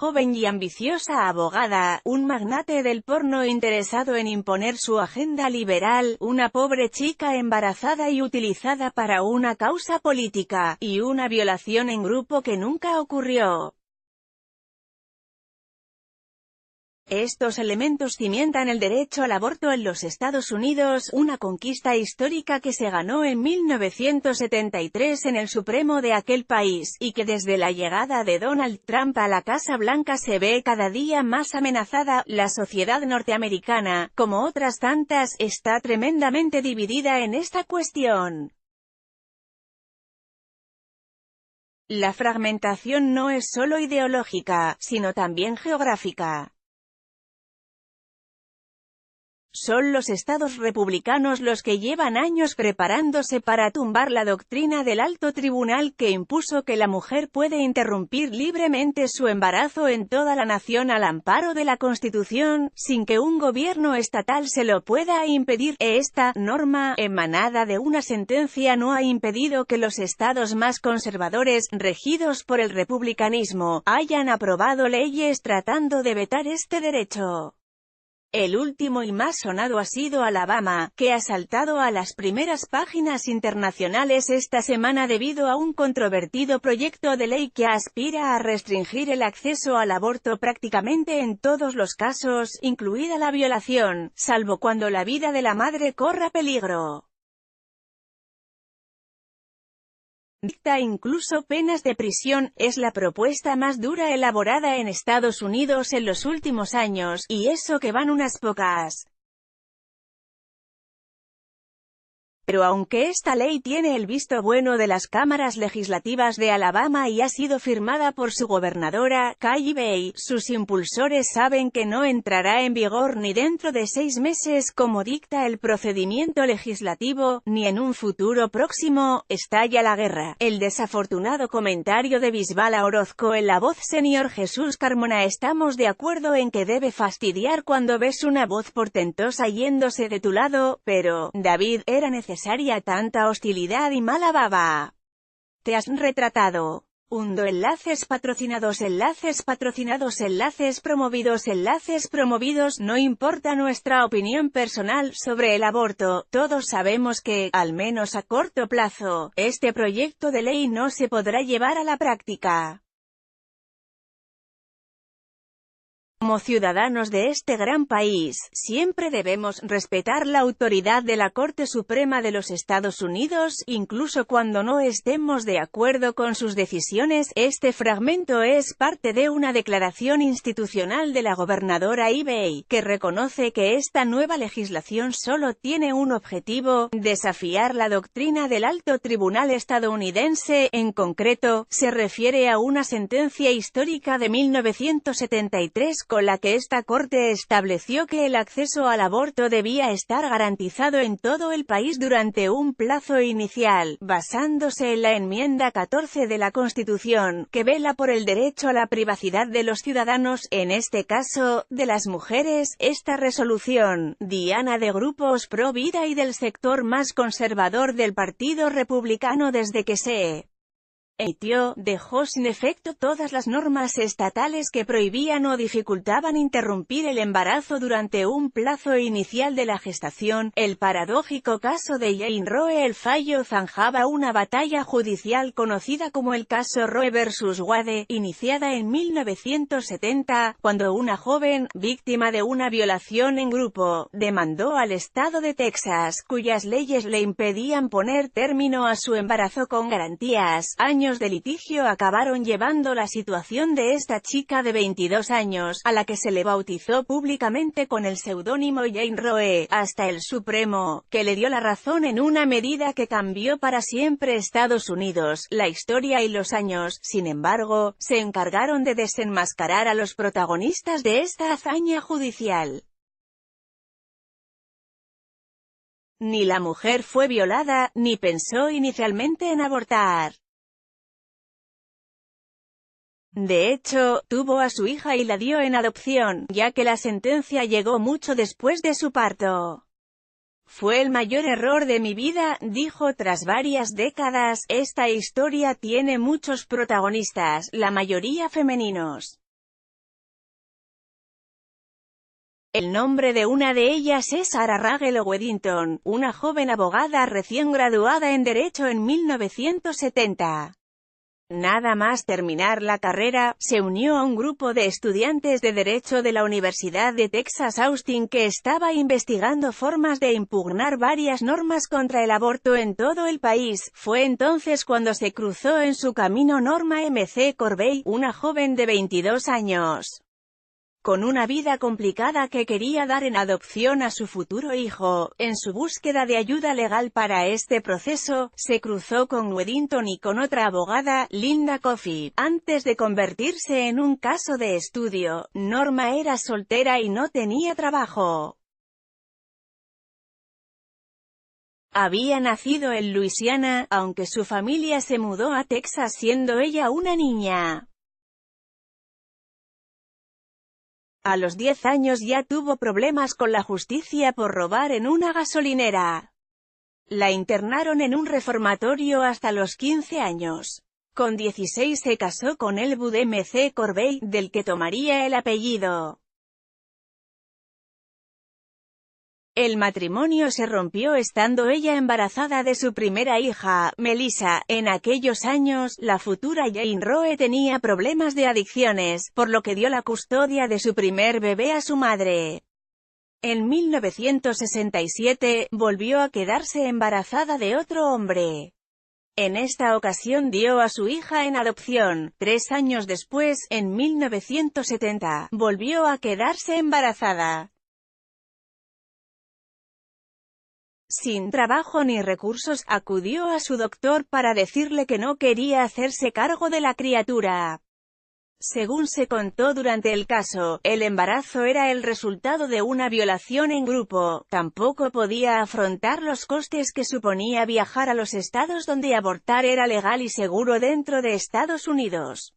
joven y ambiciosa abogada, un magnate del porno interesado en imponer su agenda liberal, una pobre chica embarazada y utilizada para una causa política, y una violación en grupo que nunca ocurrió. Estos elementos cimentan el derecho al aborto en los Estados Unidos, una conquista histórica que se ganó en 1973 en el Supremo de aquel país, y que desde la llegada de Donald Trump a la Casa Blanca se ve cada día más amenazada. La sociedad norteamericana, como otras tantas, está tremendamente dividida en esta cuestión. La fragmentación no es solo ideológica, sino también geográfica. Son los estados republicanos los que llevan años preparándose para tumbar la doctrina del alto tribunal que impuso que la mujer puede interrumpir libremente su embarazo en toda la nación al amparo de la Constitución, sin que un gobierno estatal se lo pueda impedir. Esta norma, emanada de una sentencia, no ha impedido que los estados más conservadores, regidos por el republicanismo, hayan aprobado leyes tratando de vetar este derecho. El último y más sonado ha sido Alabama, que ha saltado a las primeras páginas internacionales esta semana debido a un controvertido proyecto de ley que aspira a restringir el acceso al aborto prácticamente en todos los casos, incluida la violación, salvo cuando la vida de la madre corra peligro. Dicta incluso penas de prisión. Es la propuesta más dura elaborada en Estados Unidos en los últimos años, y eso que van unas pocas. Pero aunque esta ley tiene el visto bueno de las cámaras legislativas de Alabama y ha sido firmada por su gobernadora, Kay Bay, sus impulsores saben que no entrará en vigor ni dentro de 6 meses como dicta el procedimiento legislativo, ni en un futuro próximo. Estalla la guerra. El desafortunado comentario de Bisbala Orozco en La Voz Senior. Jesús Carmona: estamos de acuerdo en que debe fastidiar cuando ves una voz portentosa yéndose de tu lado, pero, David, ¿era necesaria tanta hostilidad y mala baba? Te has retratado. Hundo. Enlaces patrocinados, enlaces patrocinados, enlaces promovidos. No importa nuestra opinión personal sobre el aborto, todos sabemos que, al menos a corto plazo, este proyecto de ley no se podrá llevar a la práctica. Como ciudadanos de este gran país, siempre debemos respetar la autoridad de la Corte Suprema de los Estados Unidos, incluso cuando no estemos de acuerdo con sus decisiones. Este fragmento es parte de una declaración institucional de la gobernadora Bay, que reconoce que esta nueva legislación solo tiene un objetivo: desafiar la doctrina del alto tribunal estadounidense. En concreto, se refiere a una sentencia histórica de 1973 con la que esta corte estableció que el acceso al aborto debía estar garantizado en todo el país durante un plazo inicial, basándose en la enmienda 14 de la Constitución, que vela por el derecho a la privacidad de los ciudadanos, en este caso, de las mujeres. Esta resolución, diana de grupos pro vida y del sector más conservador del Partido Republicano desde que se emitió, dejó sin efecto todas las normas estatales que prohibían o dificultaban interrumpir el embarazo durante un plazo inicial de la gestación. El paradójico caso de Jane Roe. El fallo zanjaba una batalla judicial conocida como el caso Roe vs. Wade, iniciada en 1970, cuando una joven, víctima de una violación en grupo, demandó al estado de Texas, cuyas leyes le impedían poner término a su embarazo con garantías. Años de litigio acabaron llevando la situación de esta chica de 22 años, a la que se le bautizó públicamente con el seudónimo Jane Roe, hasta el Supremo, que le dio la razón en una medida que cambió para siempre Estados Unidos, la historia y los años. Sin embargo, se encargaron de desenmascarar a los protagonistas de esta hazaña judicial. Ni la mujer fue violada, ni pensó inicialmente en abortar. De hecho, tuvo a su hija y la dio en adopción, ya que la sentencia llegó mucho después de su parto. Fue el mayor error de mi vida, dijo tras varias décadas. Esta historia tiene muchos protagonistas, la mayoría femeninos. El nombre de una de ellas es Sarah Rachel Weddington, una joven abogada recién graduada en Derecho en 1970. Nada más terminar la carrera, se unió a un grupo de estudiantes de Derecho de la Universidad de Texas Austin que estaba investigando formas de impugnar varias normas contra el aborto en todo el país. Fue entonces cuando se cruzó en su camino Norma M.C. Corbey, una joven de 22 años. Con una vida complicada que quería dar en adopción a su futuro hijo. En su búsqueda de ayuda legal para este proceso, se cruzó con Weddington y con otra abogada, Linda Coffey. Antes de convertirse en un caso de estudio, Norma era soltera y no tenía trabajo. Había nacido en Luisiana, aunque su familia se mudó a Texas siendo ella una niña. A los 10 años ya tuvo problemas con la justicia por robar en una gasolinera. La internaron en un reformatorio hasta los 15 años. Con 16 se casó con Elwood M.C. Corbey, del que tomaría el apellido. El matrimonio se rompió estando ella embarazada de su primera hija, Melissa. En aquellos años, la futura Jane Roe tenía problemas de adicciones, por lo que dio la custodia de su primer bebé a su madre. En 1967, volvió a quedarse embarazada de otro hombre. En esta ocasión dio a su hija en adopción. 3 años después, en 1970, volvió a quedarse embarazada. Sin trabajo ni recursos, acudió a su doctor para decirle que no quería hacerse cargo de la criatura. Según se contó durante el caso, el embarazo era el resultado de una violación en grupo. Tampoco podía afrontar los costes que suponía viajar a los estados donde abortar era legal y seguro dentro de Estados Unidos.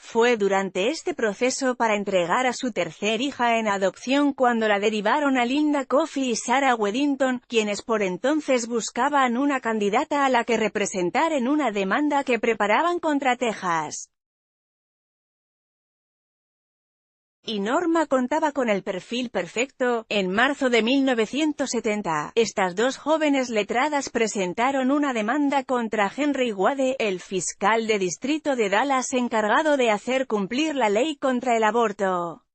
Fue durante este proceso para entregar a su tercer hija en adopción cuando la derivaron a Linda Coffey y Sarah Weddington, quienes por entonces buscaban una candidata a la que representar en una demanda que preparaban contra Texas. Y Norma contaba con el perfil perfecto. En marzo de 1970, estas dos jóvenes letradas presentaron una demanda contra Henry Wade, el fiscal de distrito de Dallas encargado de hacer cumplir la ley contra el aborto.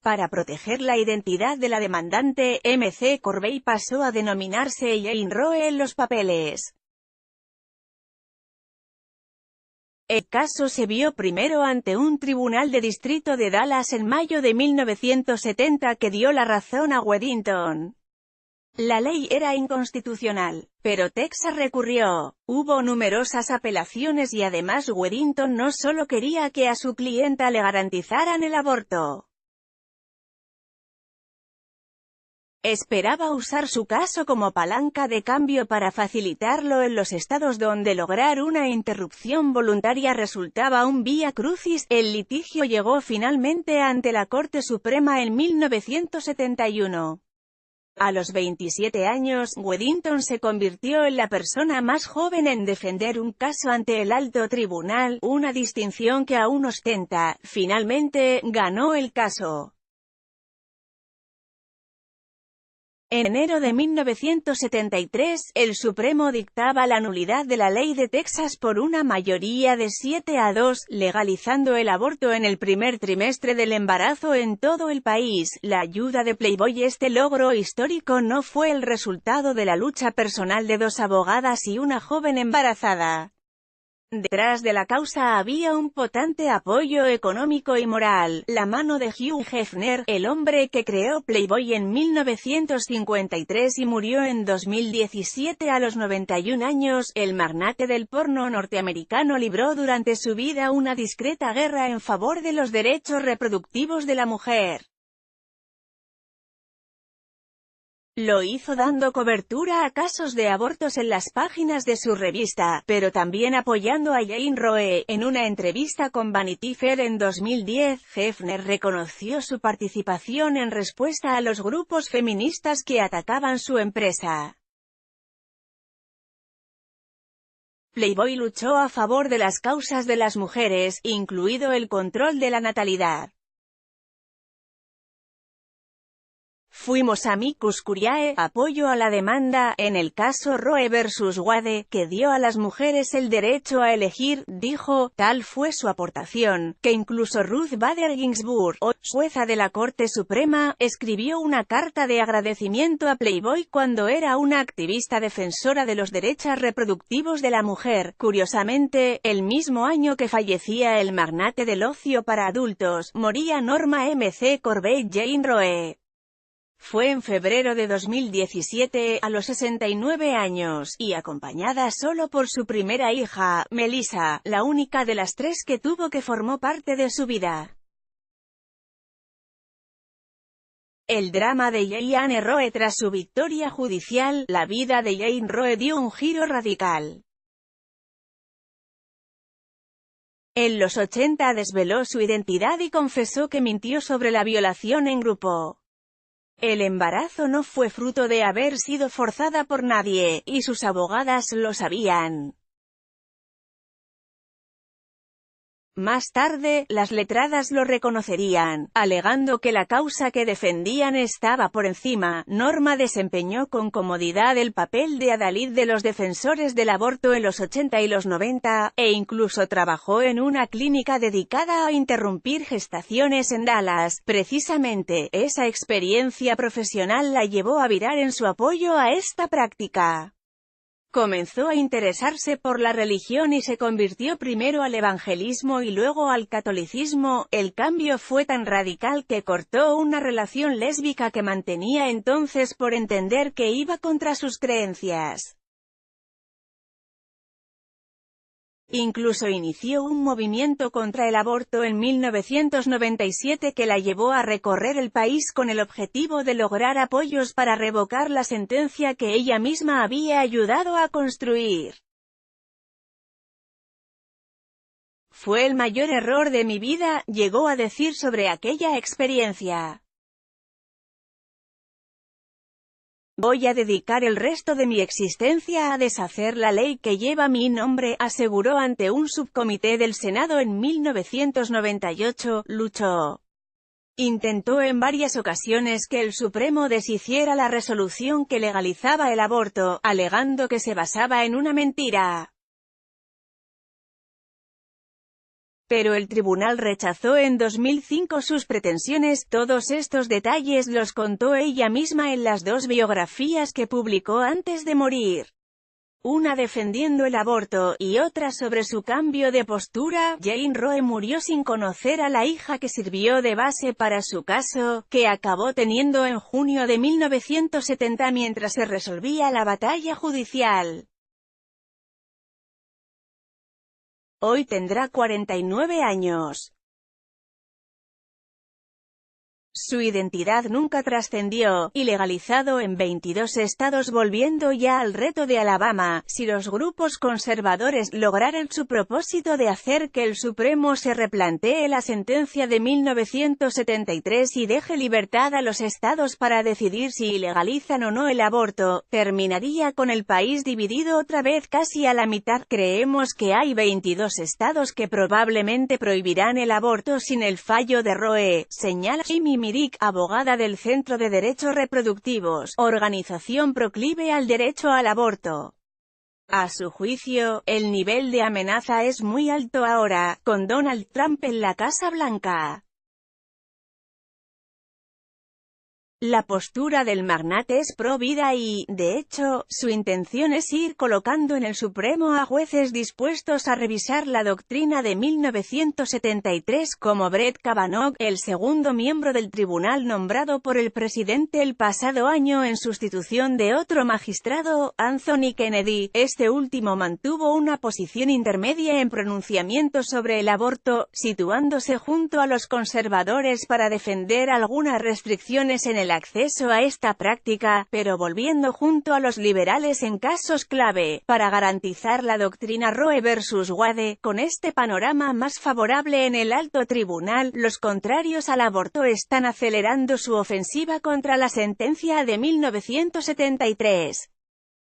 Para proteger la identidad de la demandante, M.C. Corbey pasó a denominarse Jane Roe en los papeles. El caso se vio primero ante un tribunal de distrito de Dallas en mayo de 1970 que dio la razón a Weddington. La ley era inconstitucional, pero Texas recurrió. Hubo numerosas apelaciones y además Weddington no solo quería que a su clienta le garantizaran el aborto. Esperaba usar su caso como palanca de cambio para facilitarlo en los estados donde lograr una interrupción voluntaria resultaba un vía crucis. El litigio llegó finalmente ante la Corte Suprema en 1971. A los 27 años, Weddington se convirtió en la persona más joven en defender un caso ante el alto tribunal, una distinción que aún ostenta. Finalmente, ganó el caso. En enero de 1973, el Supremo dictaba la nulidad de la ley de Texas por una mayoría de 7-2, legalizando el aborto en el primer trimestre del embarazo en todo el país. La ayuda de Playboy. Este logro histórico no fue el resultado de la lucha personal de dos abogadas y una joven embarazada. Detrás de la causa había un potente apoyo económico y moral, la mano de Hugh Hefner, el hombre que creó Playboy en 1953 y murió en 2017 a los 91 años. El magnate del porno norteamericano libró durante su vida una discreta guerra en favor de los derechos reproductivos de la mujer. Lo hizo dando cobertura a casos de abortos en las páginas de su revista, pero también apoyando a Jane Roe. En una entrevista con Vanity Fair en 2010, Hefner reconoció su participación en respuesta a los grupos feministas que atacaban su empresa. Playboy luchó a favor de las causas de las mujeres, incluido el control de la natalidad. Fuimos amicus curiae, apoyo a la demanda, en el caso Roe vs. Wade, que dio a las mujeres el derecho a elegir, dijo. Tal fue su aportación, que incluso Ruth Bader Ginsburg, jueza de la Corte Suprema, escribió una carta de agradecimiento a Playboy cuando era una activista defensora de los derechos reproductivos de la mujer. Curiosamente, el mismo año que fallecía el magnate del ocio para adultos, moría Norma M.C. Corbett Jane Roe. Fue en febrero de 2017, a los 69 años, y acompañada solo por su primera hija, Melissa, la única de las tres que tuvo que formó parte de su vida. El drama de Jane Roe tras su victoria judicial, la vida de Jane Roe dio un giro radical. En los 80 desveló su identidad y confesó que mintió sobre la violación en grupo. El embarazo no fue fruto de haber sido forzada por nadie, y sus abogadas lo sabían. Más tarde, las letradas lo reconocerían, alegando que la causa que defendían estaba por encima. Norma desempeñó con comodidad el papel de adalid de los defensores del aborto en los 80 y los 90, e incluso trabajó en una clínica dedicada a interrumpir gestaciones en Dallas. Precisamente, esa experiencia profesional la llevó a virar en su apoyo a esta práctica. Comenzó a interesarse por la religión y se convirtió primero al evangelismo y luego al catolicismo. El cambio fue tan radical que cortó una relación lésbica que mantenía entonces por entender que iba contra sus creencias. Incluso inició un movimiento contra el aborto en 1997 que la llevó a recorrer el país con el objetivo de lograr apoyos para revocar la sentencia que ella misma había ayudado a construir. Fue el mayor error de mi vida, llegó a decir sobre aquella experiencia. Voy a dedicar el resto de mi existencia a deshacer la ley que lleva mi nombre, aseguró ante un subcomité del Senado en 1998, luchó. Intentó en varias ocasiones que el Supremo deshiciera la resolución que legalizaba el aborto, alegando que se basaba en una mentira. Pero el tribunal rechazó en 2005 sus pretensiones. Todos estos detalles los contó ella misma en las dos biografías que publicó antes de morir. Una defendiendo el aborto, y otra sobre su cambio de postura. Jane Roe murió sin conocer a la hija que sirvió de base para su caso, que acabó teniendo en junio de 1970 mientras se resolvía la batalla judicial. Hoy tendrá 49 años. Su identidad nunca trascendió, ilegalizado en 22 estados volviendo ya al reto de Alabama. Si los grupos conservadores lograran su propósito de hacer que el Supremo se replantee la sentencia de 1973 y deje libertad a los estados para decidir si ilegalizan o no el aborto, terminaría con el país dividido otra vez casi a la mitad. Creemos que hay 22 estados que probablemente prohibirán el aborto sin el fallo de Roe, señala Amy Mirik, abogada del Centro de Derechos Reproductivos, organización proclive al derecho al aborto. A su juicio, el nivel de amenaza es muy alto ahora, con Donald Trump en la Casa Blanca. La postura del magnate es pro vida y, de hecho, su intención es ir colocando en el Supremo a jueces dispuestos a revisar la doctrina de 1973 como Brett Kavanaugh, el segundo miembro del tribunal nombrado por el presidente el pasado año en sustitución de otro magistrado, Anthony Kennedy. Este último mantuvo una posición intermedia en pronunciamientos sobre el aborto, situándose junto a los conservadores para defender algunas restricciones en el acceso a esta práctica, pero volviendo junto a los liberales en casos clave, para garantizar la doctrina Roe vs. Wade. Con este panorama más favorable en el alto tribunal, los contrarios al aborto están acelerando su ofensiva contra la sentencia de 1973.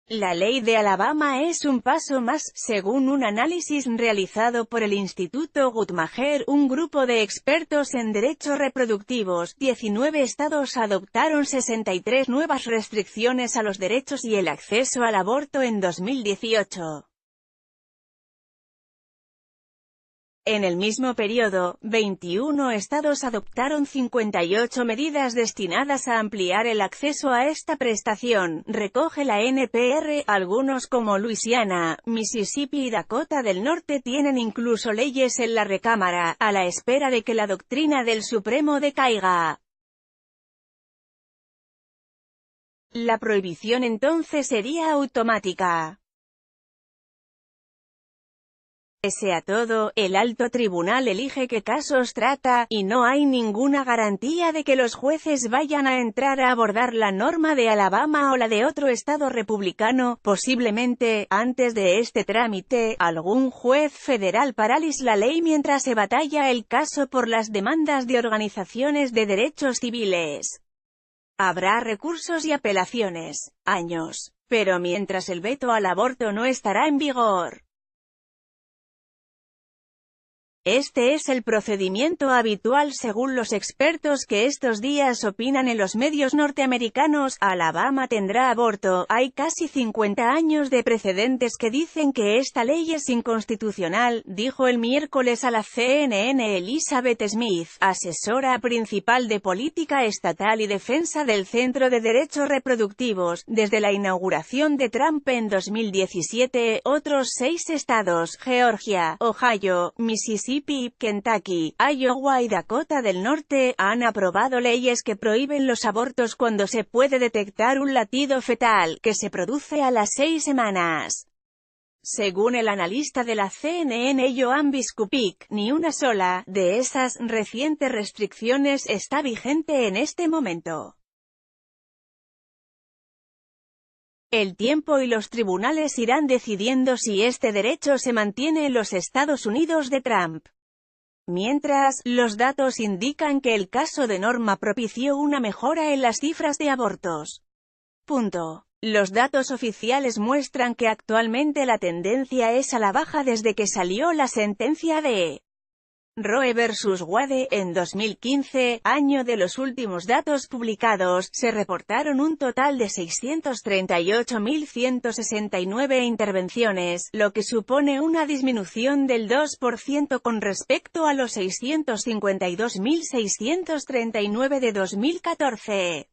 La ley de Alabama es un paso más, según un análisis realizado por el Instituto Guttmacher, un grupo de expertos en derechos reproductivos. 19 estados adoptaron 63 nuevas restricciones a los derechos y el acceso al aborto en 2018. En el mismo periodo, 21 estados adoptaron 58 medidas destinadas a ampliar el acceso a esta prestación, recoge la NPR. Algunos como Luisiana, Mississippi y Dakota del Norte tienen incluso leyes en la recámara, a la espera de que la doctrina del Supremo decaiga. La prohibición entonces sería automática. Pese a todo, el alto tribunal elige qué casos trata, y no hay ninguna garantía de que los jueces vayan a entrar a abordar la norma de Alabama o la de otro estado republicano. Posiblemente, antes de este trámite, algún juez federal paralice la ley mientras se batalla el caso por las demandas de organizaciones de derechos civiles. Habrá recursos y apelaciones, años, pero mientras el veto al aborto no estará en vigor. Este es el procedimiento habitual según los expertos que estos días opinan en los medios norteamericanos. Alabama tendrá aborto. Hay casi 50 años de precedentes que dicen que esta ley es inconstitucional, dijo el miércoles a la CNN Elizabeth Smith, asesora principal de política estatal y defensa del Centro de Derechos Reproductivos. Desde la inauguración de Trump en 2017, otros 6 estados, Georgia, Ohio, Mississippi, Kentucky, Iowa y Dakota del Norte, han aprobado leyes que prohíben los abortos cuando se puede detectar un latido fetal, que se produce a las 6 semanas. Según el analista de la CNN Joan Biskupic, ni una sola de esas recientes restricciones está vigente en este momento. El tiempo y los tribunales irán decidiendo si este derecho se mantiene en los Estados Unidos de Trump. Mientras, los datos indican que el caso de Norma propició una mejora en las cifras de abortos. Los datos oficiales muestran que actualmente la tendencia es a la baja desde que salió la sentencia de Roe vs. Wade. En 2015, año de los últimos datos publicados, se reportaron un total de 638.169 intervenciones, lo que supone una disminución del 2% con respecto a los 652.639 de 2014.